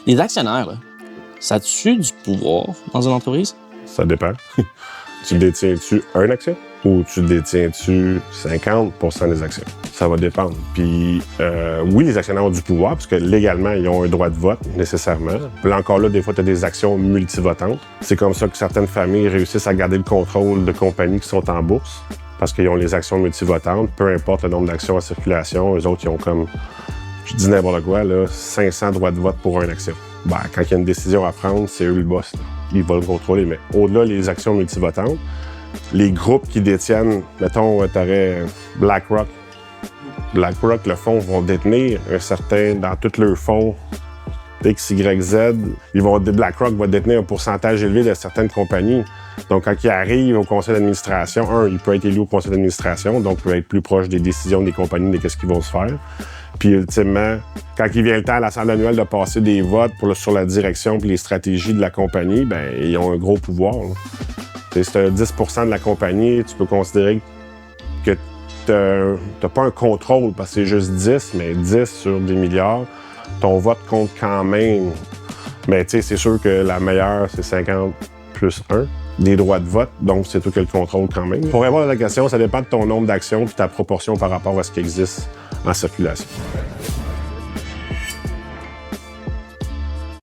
Les actionnaires, là, ça a-tu du pouvoir dans une entreprise? Ça dépend. Tu détiens-tu une action ou tu détiens-tu 50% des actions? Ça va dépendre. Puis, oui, les actionnaires ont du pouvoir parce que légalement, ils ont un droit de vote, nécessairement. Puis là, encore là, des fois, tu as des actions multivotantes. C'est comme ça que certaines familles réussissent à garder le contrôle de compagnies qui sont en bourse parce qu'ils ont les actions multivotantes. Peu importe le nombre d'actions en circulation, eux autres, ils ont comme, je dis n'importe quoi, là, 500 droits de vote pour une action. Ben, quand il y a une décision à prendre, c'est eux le boss. Là. Ils vont le contrôler. Mais au-delà des actions multivotantes, les groupes qui détiennent, mettons, tu aurais BlackRock. BlackRock, le fonds, vont détenir un certain, dans tous leurs fonds, X, Y, Z, BlackRock va détenir un pourcentage élevé de certaines compagnies. Donc, quand il arrive au conseil d'administration, il peut être élu au conseil d'administration, donc il peut être plus proche des décisions des compagnies, de qu'est-ce qu'ils vont se faire. Puis, ultimement, quand il vient le temps à l'Assemblée annuelle de passer des votes sur la direction et les stratégies de la compagnie, bien, ils ont un gros pouvoir. Si tu as 10 % de la compagnie, tu peux considérer que tu n'as pas un contrôle parce que c'est juste 10, mais 10 sur des milliards, ton vote compte quand même. Mais tu sais, c'est sûr que la meilleure, c'est 50 plus 1 des droits de vote, donc c'est toi qui as le contrôle quand même. Pour répondre à la question, ça dépend de ton nombre d'actions et ta proportion par rapport à ce qui existe en circulation.